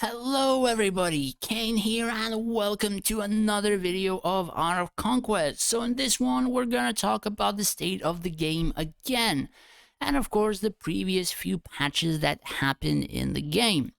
Hello everybody, Kane here and welcome to another video of Honor of Conquest. So in this one we're gonna talk about the state of the game again, and of course the previous few patches that happened in the game.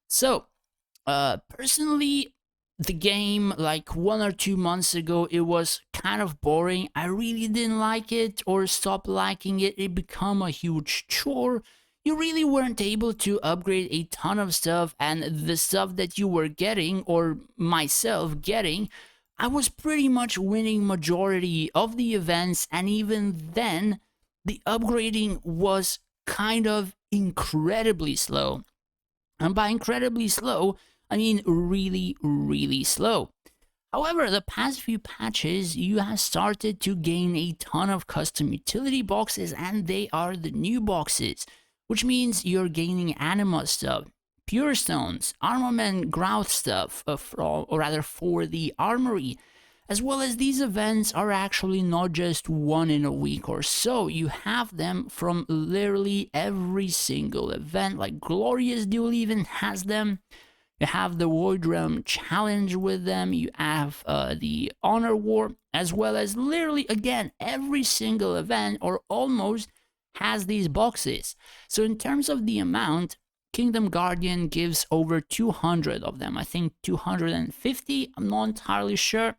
So personally, the game like 1 or 2 months ago, it was kind of boring. I really didn't like it or stopped liking it. It became a huge chore. You really weren't able to upgrade a ton of stuff, and the stuff that you were getting, or myself getting, I was pretty much winning majority of the events, and even then the upgrading was kind of incredibly slow. And by incredibly slow, I mean really, really slow. However, the past few patches, you have started to gain a ton of custom utility boxes, and they are the new boxes, which means you're gaining anima stuff, pure stones, armament growth stuff, for the armory, as well as these events are actually not just one in a week or so. You have them from literally every single event, like Glorious Duel even has them. You have the Void Realm Challenge with them. You have the Honor War, as well as literally, again, every single event, or almost, has these boxes. So in terms of the amount, Kingdom Guardian gives over 200 of them. I think 250, I'm not entirely sure.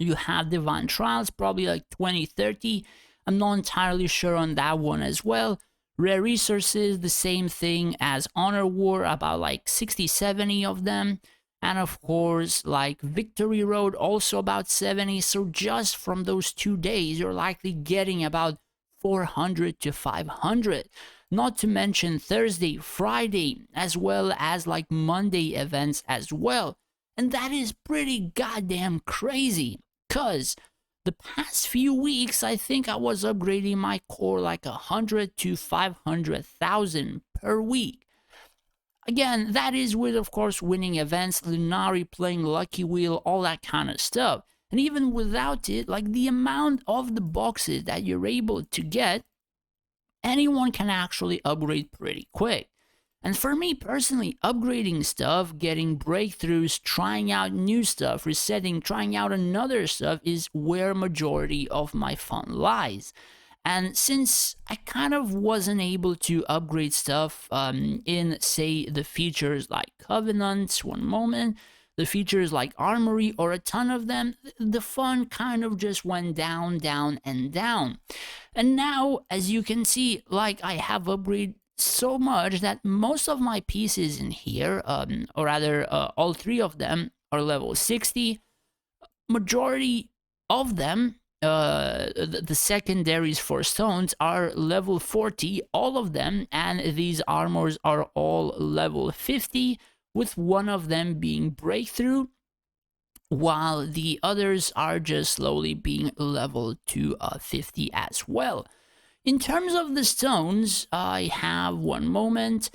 You have Divine Trials, probably like 20, 30. I'm not entirely sure on that one as well. Rare Resources, the same thing as Honor War, about like 60, 70 of them. And of course, like Victory Road, also about 70. So just from those 2 days, you're likely getting about 400 to 500. Not to mention Thursday, Friday, as well as like Monday events as well. And that is pretty goddamn crazy, because the past few weeks, I think I was upgrading my core like 100 to 500,000 per week. Again, that is with, of course, winning events, Lunari, playing Lucky Wheel, all that kind of stuff. And even without it, like the amount of the boxes that you're able to get, anyone can actually upgrade pretty quick. And for me personally, upgrading stuff, getting breakthroughs, trying out new stuff, resetting, trying out another stuff is where majority of my fun lies. And since I kind of wasn't able to upgrade stuff in, say, the features like Covenants, one moment, the features like Armory, or a ton of them, the fun kind of just went down, down, and down. And now, as you can see, like I have upgraded so much that most of my pieces in here, or rather all three of them, are level 60. Majority of them, the secondaries for stones, are level 40, all of them, and these armors are all level 50, with one of them being breakthrough, while the others are just slowly being leveled to 50 as well. In terms of the stones, I have one moment.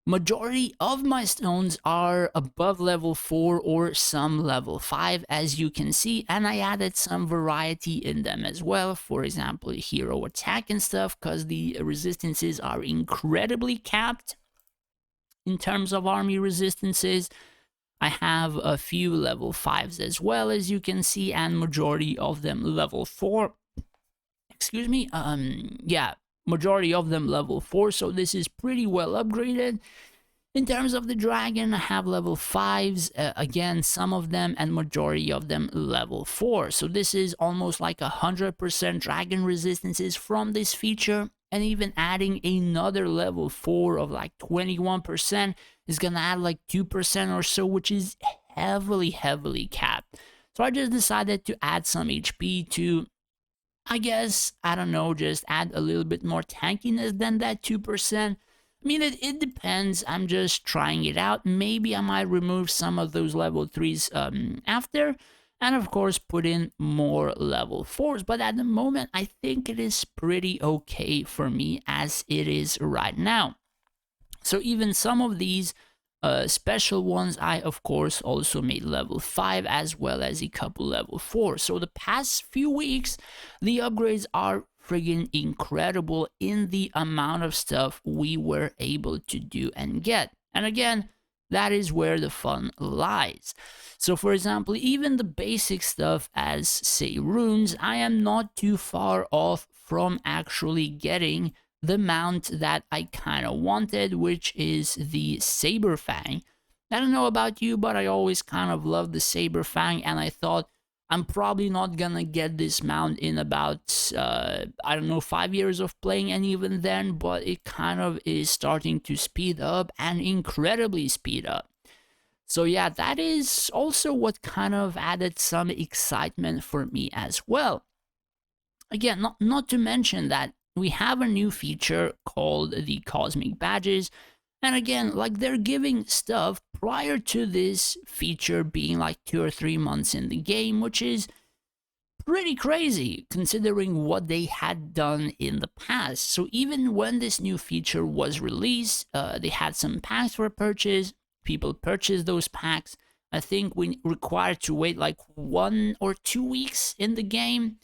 Majority of my stones are above level 4 or some level 5, as you can see, and I added some variety in them as well. For example, hero attack and stuff, because the resistances are incredibly capped. In terms of army resistances, I have a few level 5s as well, as you can see, and majority of them level 4. Excuse me, yeah, majority of them level 4, so this is pretty well upgraded. In terms of the dragon, I have level 5s, again, some of them, and majority of them level 4. So this is almost like 100% dragon resistances from this feature, and even adding another level 4 of like 21% is gonna add like 2% or so, which is heavily capped. So I just decided to add some HP to, I guess, I don't know, just add a little bit more tankiness than that 2%. I mean, it depends. I'm just trying it out. Maybe I might remove some of those level 3s after, and of course put in more level 4s. But at the moment, I think it is pretty okay for me as it is right now. So even some of these special ones, I of course also made level 5, as well as a couple level 4. So the past few weeks, the upgrades are friggin' incredible in the amount of stuff we were able to do and get. And again, That is where the fun lies. So for example, even the basic stuff as say runes, I am not too far off from actually getting the mount that I kind of wanted, which is the Saber Fang. I don't know about you, but I always kind of loved the Saber Fang, and I thought I'm probably not gonna get this mount in about, I don't know, 5 years of playing, and even then, but it kind of is starting to speed up and incredibly speed up. So yeah, that is also what kind of added some excitement for me as well. Again, not to mention that we have a new feature called the Cosmic Badges. And again, like they're giving stuff prior to this feature being like 2 or 3 months in the game, which is pretty crazy considering what they had done in the past. So even when this new feature was released, they had some packs for purchase. People purchased those packs. I think we required to wait like 1 or 2 weeks in the game,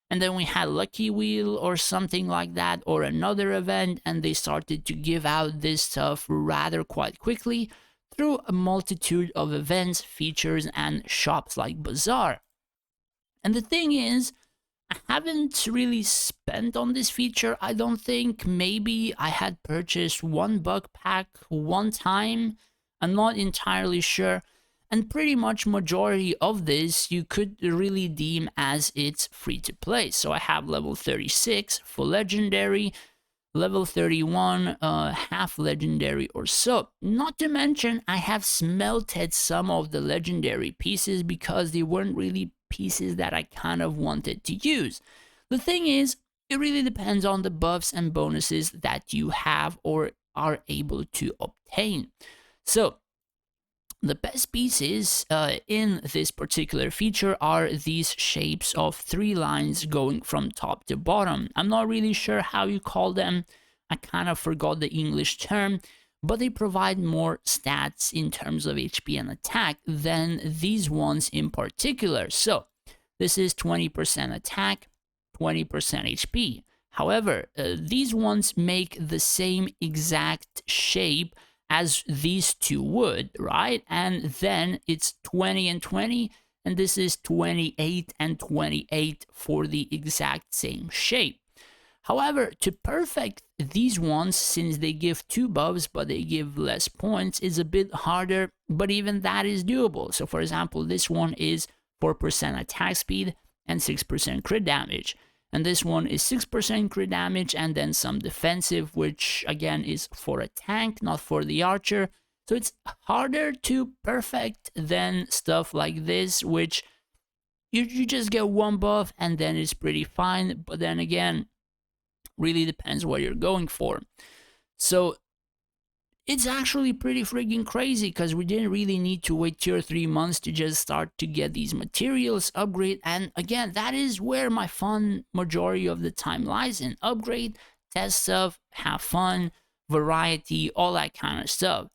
and then we had Lucky Wheel or something like that, or another event, and they started to give out this stuff rather quite quickly through a multitude of events, features, and shops like Bazaar. And the thing is, I haven't really spent on this feature. I don't think. Maybe I had purchased one bug pack one time. I'm not entirely sure. And pretty much majority of this you could really deem as it's free to play. So I have level 36 for legendary, level 31 half legendary or so. Not to mention I have smelted some of the legendary pieces because they weren't really pieces that I kind of wanted to use. The thing is, it really depends on the buffs and bonuses that you have or are able to obtain. So the best pieces in this particular feature are these shapes of 3 lines going from top to bottom. I'm not really sure how you call them. I kind of forgot the English term, but they provide more stats in terms of HP and attack than these ones in particular. So this is 20% attack, 20% HP. However, these ones make the same exact shape as these two would, right? And then it's 20 and 20, and this is 28 and 28 for the exact same shape. However, to perfect these ones, since they give 2 buffs but they give less points, is a bit harder, but even that is doable. So for example, this one is 4% attack speed and 6% crit damage. And this one is 6% crit damage and then some defensive, which again is for a tank, not for the archer. So it's harder to perfect than stuff like this, which you just get 1 buff and then it's pretty fine. But then again, really depends what you're going for. So it's actually pretty freaking crazy because we didn't really need to wait 2 or 3 months to just start to get these materials, upgrade, and again, that is where my fun majority of the time lies in. Upgrade, test stuff, have fun, variety, all that kind of stuff.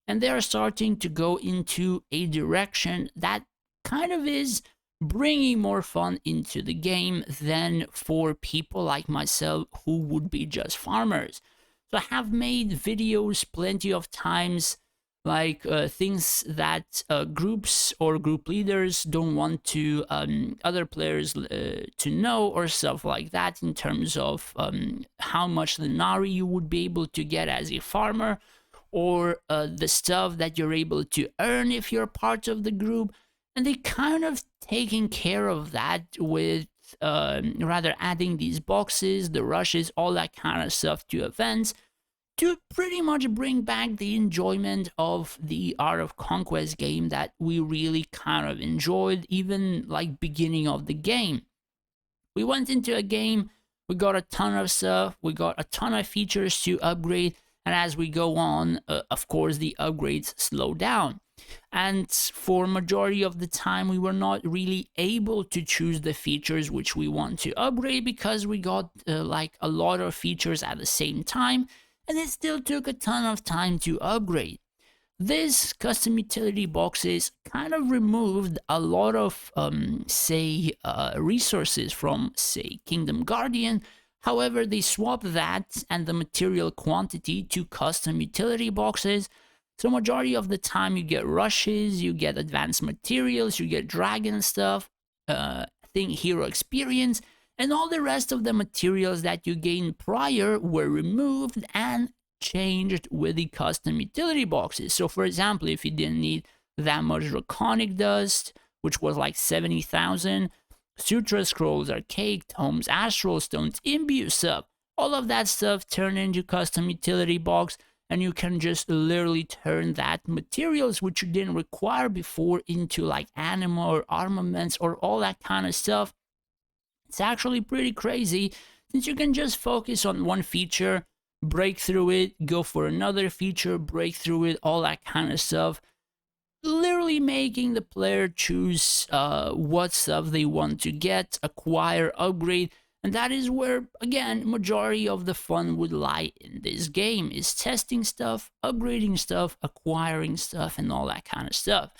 And they're starting to go into a direction that kind of is bringing more fun into the game than for people like myself who would be just farmers. So I have made videos plenty of times, like things that groups or group leaders don't want to other players to know, or stuff like that, in terms of how much Linari you would be able to get as a farmer, or the stuff that you're able to earn if you're part of the group. And they kind of taking care of that with rather adding these boxes, the rushes, all that kind of stuff to events to pretty much bring back the enjoyment of the Art of Conquest game that we really kind of enjoyed, even like beginning of the game. We went into a game, we got a ton of stuff, we got a ton of features to upgrade, and as we go on, of course, the upgrades slow down. And for majority of the time, we were not really able to choose the features which we want to upgrade because we got like a lot of features at the same time, and it still took a ton of time to upgrade. This custom utility boxes kind of removed a lot of, resources from, say, Kingdom Guardian. However, they swapped that and the material quantity to custom utility boxes, So majority of the time you get rushes, you get advanced materials, you get dragon stuff, hero experience, and all the rest of the materials that you gained prior were removed and changed with the custom utility boxes. So for example, if you didn't need that much draconic dust, which was like 70,000, Sutra Scrolls, Archaic Tomes, Astral Stones, Imbue stuff, all of that stuff turned into custom utility box, and you can just literally turn that materials which you didn't require before into like anima or armaments or all that kind of stuff. It's actually pretty crazy since you can just focus on one feature, break through it, go for another feature, break through it, all that kind of stuff. Literally making the player choose what stuff they want to get, acquire, upgrade, and that is where, again, majority of the fun would lie in this game, is testing stuff, upgrading stuff, acquiring stuff, and all that kind of stuff.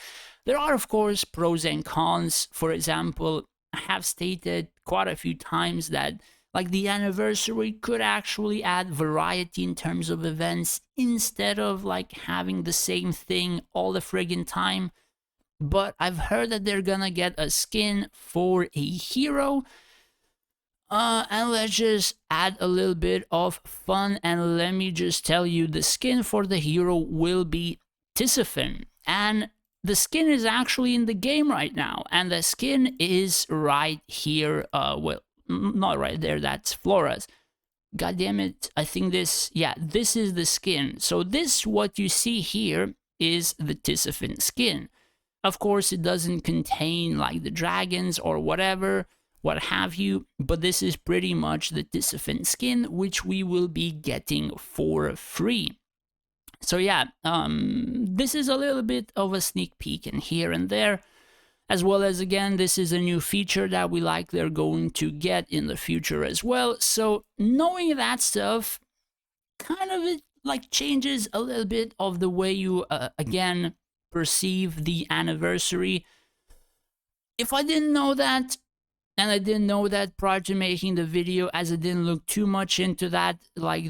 There are, of course, pros and cons. For example, I have stated quite a few times that like the anniversary could actually add variety in terms of events instead of like having the same thing all the friggin' time. But I've heard that they're gonna get a skin for a hero. And let's just add a little bit of fun, and let me just tell you, the skin for the hero will be Tisiphone. And the skin is actually in the game right now, and the skin is right here. Well, not right there, that's Flora's. God damn it, I think this is the skin. So this, what you see here, is the Tisiphone skin. Of course, it doesn't contain like the dragons or whatever, what have you, but this is pretty much the Tisiphone skin, which we will be getting for free. So yeah, this is a little bit of a sneak peek in here and there, as well as, again, this is a new feature that we likely are going to get in the future as well. So knowing that stuff kind of it like changes a little bit of the way you again perceive the anniversary. If I didn't know that, and I didn't know that prior to making the video, as I didn't look too much into that, like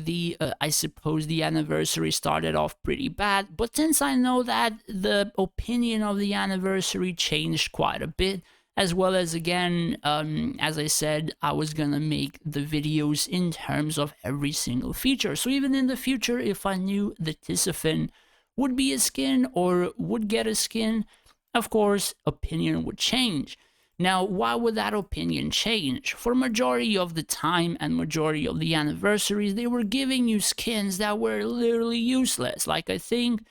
I suppose the anniversary started off pretty bad, but since I know that, the opinion of the anniversary changed quite a bit, as well as, again, as I said, I was gonna make the videos in terms of every single feature. So even in the future, if I knew the Tisiphone would be a skin or would get a skin, of course, opinion would change. Now, why would that opinion change? For majority of the time and majority of the anniversaries, they were giving you skins that were literally useless. Like, I think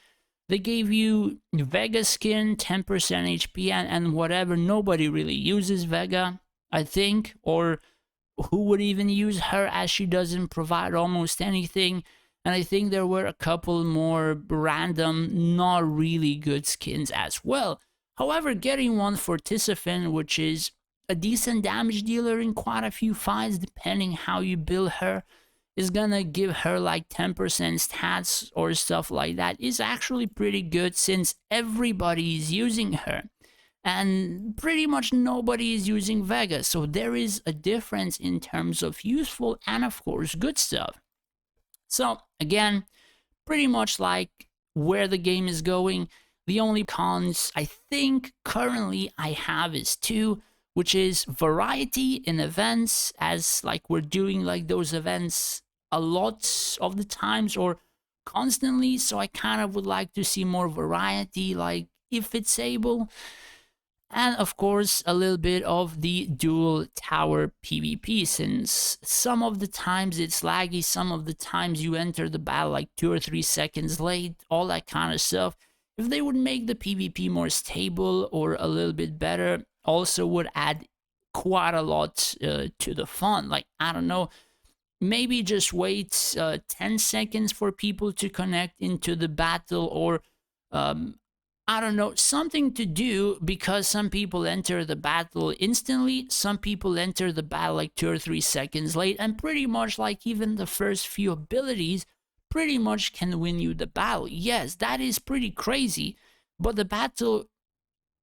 they gave you Vega skin, 10% HP, and whatever. Nobody really uses Vega, I think, or who would even use her, as she doesn't provide almost anything. And I think there were a couple more random, not really good skins as well. However, getting one for Tisiphone, which is a decent damage dealer in quite a few fights, depending how you build her, is gonna give her like 10% stats or stuff like that, is actually pretty good since everybody is using her. And pretty much nobody is using Vega, so there is a difference in terms of useful and, of course, good stuff. So, again, pretty much like where the game is going. The only cons I think currently I have is two, which is variety in events, as like we're doing like those events a lot of the times or constantly, so I kind of would like to see more variety, like if it's able. And of course, a little bit of the dual tower PvP, since some of the times it's laggy, some of the times you enter the battle like 2 or 3 seconds late, all that kind of stuff. If they would make the PvP more stable or a little bit better, also would add quite a lot to the fun. Like, I don't know, maybe just wait 10 seconds for people to connect into the battle, or I don't know, something to do, because some people enter the battle instantly, some people enter the battle like 2 or 3 seconds late, and pretty much like even the first few abilities pretty much can win you the battle. Yes, that is pretty crazy, but the battle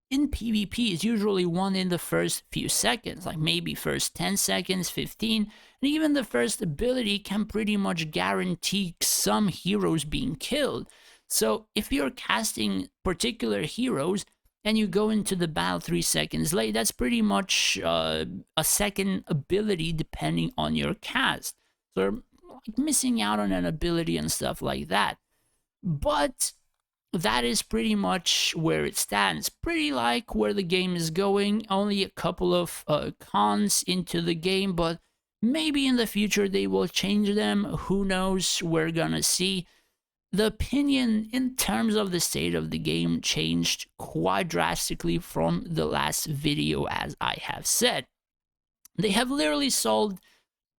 in PvP is usually won in the first few seconds, like maybe first 10 seconds, 15, and even the first ability can pretty much guarantee some heroes being killed. So if you're casting particular heroes and you go into the battle 3 seconds late, that's pretty much a second ability depending on your cast. So like missing out on an ability and stuff like that. But that is pretty much where it stands. Pretty like where the game is going. Only a couple of cons into the game, but maybe in the future they will change them. Who knows? We're gonna see. The opinion in terms of the state of the game changed quite drastically from the last video, as I have said. They have literally solved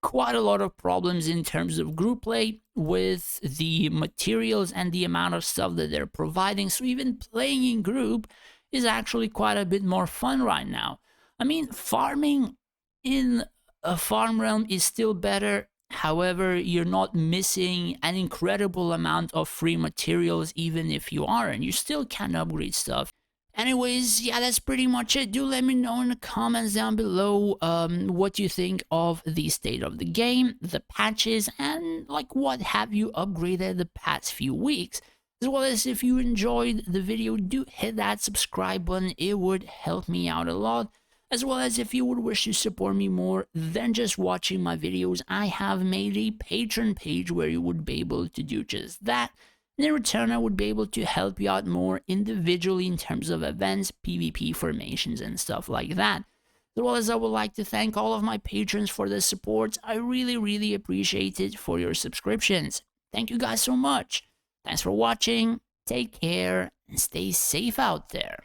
quite a lot of problems in terms of group play with the materials and the amount of stuff that they're providing. So even playing in group is actually quite a bit more fun right now. I mean, farming in a farm realm is still better. However, you're not missing an incredible amount of free materials, even if you are, and you still can upgrade stuff. Anyways, yeah, that's pretty much it. Do let me know in the comments down below what you think of the state of the game, the patches, and like what have you upgraded the past few weeks. As well as if you enjoyed the video, do hit that subscribe button. It would help me out a lot. As well as if you would wish to support me more than just watching my videos, I have made a Patreon page where you would be able to do just that. And in return, I would be able to help you out more individually in terms of events, PvP formations, and stuff like that. As well as I would like to thank all of my patrons for the support. I really appreciate it for your subscriptions. Thank you guys so much. Thanks for watching, take care, and stay safe out there.